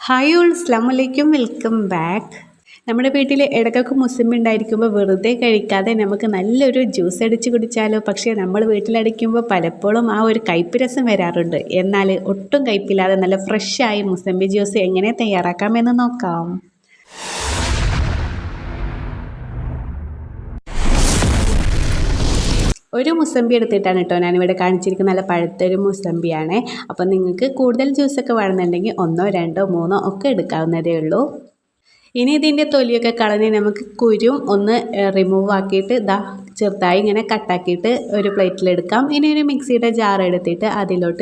Hi all, അസ്സലാമു അലൈക്കും, welcome back. നമ്മുടെ വീട്ടിൽ ഇടയ്ക്കൊക്കെ മുസമ്പി ഉണ്ടായിരിക്കുമ്പോൾ വെറുതെ കഴിക്കാതെ നമുക്ക് നല്ലൊരു ജ്യൂസ് അടിച്ച് കുടിച്ചാലോ. പക്ഷേ നമ്മൾ വീട്ടിലടിക്കുമ്പോൾ പലപ്പോഴും ആ ഒരു കയ്പ്പ് രസം വരാറുണ്ട്. എന്നാൽ ഒട്ടും കയ്പ്പില്ലാതെ നല്ല ഫ്രഷായി മുസമ്പി ജ്യൂസ് എങ്ങനെ തയ്യാറാക്കാമെന്ന് നോക്കാം. ഒരു മുസമ്പി എടുത്തിട്ടാണ് കേട്ടോ ഞാനിവിടെ കാണിച്ചിരിക്കുന്നത്. നല്ല പഴുത്തൊരു മുസമ്പിയാണ്. അപ്പോൾ നിങ്ങൾക്ക് കൂടുതൽ ജ്യൂസൊക്കെ വേണമെന്നുണ്ടെങ്കിൽ 1, 2, 3 ഒക്കെ എടുക്കാവുന്നതേ ഉള്ളൂ. ഇനി ഇതിൻ്റെ തൊലിയൊക്കെ കളഞ്ഞ് നമുക്ക് കുരും ഒന്ന് റിമൂവ് ആക്കിയിട്ട് ചെറുതായി ഇങ്ങനെ കട്ടാക്കിയിട്ട് ഒരു പ്ലേറ്റിലെടുക്കാം. ഇനി ഒരു മിക്സിയുടെ ജാർ എടുത്തിട്ട്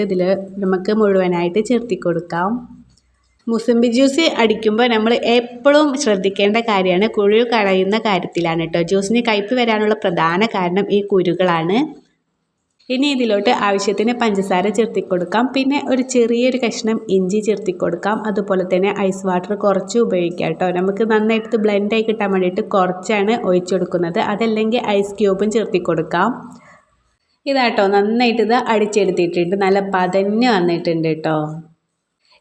ഇതിൽ നമുക്ക് മുഴുവനായിട്ട് ചേർത്തി കൊടുക്കാം. മുസമ്പി ജ്യൂസ് അടിക്കുമ്പോൾ നമ്മൾ എപ്പോഴും ശ്രദ്ധിക്കേണ്ട കാര്യമാണ് കുരു കളയുന്ന കാര്യത്തിലാണ് കേട്ടോ. ജ്യൂസിന് കയ്പ്പ് വരാനുള്ള പ്രധാന കാരണം ഈ കുരുകളാണ്. ഇനി ഇതിലോട്ട് ആവശ്യത്തിന് പഞ്ചസാര ചേർത്തി കൊടുക്കാം. പിന്നെ ഒരു ചെറിയൊരു കഷ്ണം ഇഞ്ചി ചേർത്തി കൊടുക്കാം. അതുപോലെ തന്നെ ഐസ് വാട്ടർ കുറച്ച് ഉപയോഗിക്കാം കേട്ടോ. നമുക്ക് നന്നായിട്ട് ബ്ലെൻഡായി കിട്ടാൻ വേണ്ടിയിട്ട് കുറച്ചാണ് ഒഴിച്ചു കൊടുക്കുന്നത്. അതല്ലെങ്കിൽ ഐസ് ക്യൂബും ചേർത്തി കൊടുക്കാം. ഇതാട്ടോ നന്നായിട്ട് അടിച്ചെടുത്തിട്ടുണ്ട്. നല്ല പതഞ്ഞ് വന്നിട്ടുണ്ട് കേട്ടോ.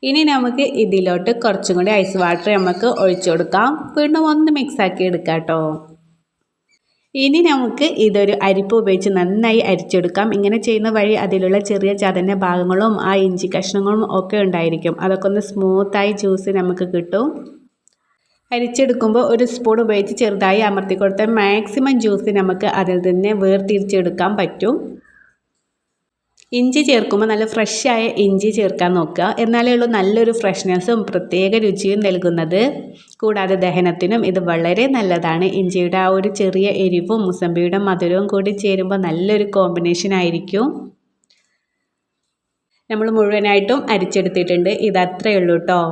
ഇനി നമുക്ക് ഇതിലോട്ട് കുറച്ചും കൂടി ഐസ് വാട്ടർ നമുക്ക് ഒഴിച്ചു കൊടുക്കാം. വീണ്ടും ഒന്ന് മിക്സാക്കി എടുക്കാം കേട്ടോ. ഇനി നമുക്ക് ഇതൊരു അരിപ്പ് ഉപയോഗിച്ച് നന്നായി അരിച്ചെടുക്കാം. ഇങ്ങനെ ചെയ്യുന്ന വഴി അതിലുള്ള ചെറിയ ചതഞ്ഞ ഭാഗങ്ങളും ആ ഇഞ്ചി കഷ്ണങ്ങളും ഒക്കെ ഉണ്ടായിരിക്കും. അതൊക്കെ ഒന്ന് സ്മൂത്തായി ജ്യൂസ് നമുക്ക് കിട്ടും. അരിച്ചെടുക്കുമ്പോൾ ഒരു സ്പൂൺ ഉപയോഗിച്ച് ചെറുതായി അമർത്തി കൊടുത്താൽ മാക്സിമം ജ്യൂസ് നമുക്ക് അതിൽ തന്നെ വേർതിരിച്ചെടുക്കാൻ പറ്റും. ഇഞ്ചി ചേർക്കുമ്പോൾ നല്ല ഫ്രഷായ ഇഞ്ചി ചേർക്കാൻ നോക്കുക. എന്നാലേ ഉള്ളൂ നല്ലൊരു ഫ്രഷ്നെസ്സും പ്രത്യേക രുചിയും നൽകുന്നത്. കൂടാതെ ദഹനത്തിനും ഇത് വളരെ നല്ലതാണ്. ഇഞ്ചിയുടെ ആ ഒരു ചെറിയ എരിവും മുസമ്പിയുടെ മധുരവും കൂടി ചേരുമ്പോൾ നല്ലൊരു കോമ്പിനേഷൻ ആയിരിക്കും. നമ്മൾ മുഴുവനായിട്ടും അരിച്ചെടുത്തിട്ടുണ്ട്. ഇതത്രയേ ഉള്ളൂ കേട്ടോ.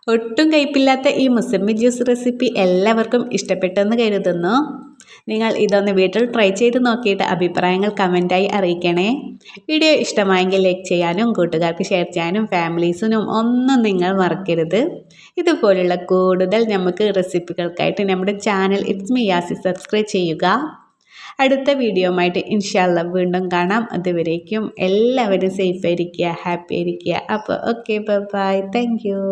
ഒട്ടും കയ്പില്ലാത്ത ഈ മുസമ്പി ജ്യൂസ് റെസിപ്പി എല്ലാവർക്കും ഇഷ്ടപ്പെട്ടെന്ന് കരുതുന്നു. നിങ്ങൾ ഇതൊന്ന് വീട്ടിൽ ട്രൈ ചെയ്ത് നോക്കിയിട്ട് അഭിപ്രായങ്ങൾ കമൻറ്റായി അറിയിക്കണേ. വീഡിയോ ഇഷ്ടമായെങ്കിൽ ലൈക്ക് ചെയ്യാനും കൂട്ടുകാർക്ക് ഷെയർ ചെയ്യാനും ഫാമിലീസിനും ഒന്നും നിങ്ങൾ മറക്കരുത്. ഇതുപോലുള്ള കൂടുതൽ നമുക്ക് റെസിപ്പികൾക്കായിട്ട് നമ്മുടെ channel it's me Yasi subscribe ചെയ്യുക. അടുത്ത വീഡിയോയുമായിട്ട് ഇൻഷാല്ലാ വീണ്ടും കാണാം. അതുവരേക്കും എല്ലാവരും സേഫ് ആയിരിക്കുക, ഹാപ്പി ആയിരിക്കുക. അപ്പോൾ ഓക്കെ, ബൈ, താങ്ക് യു.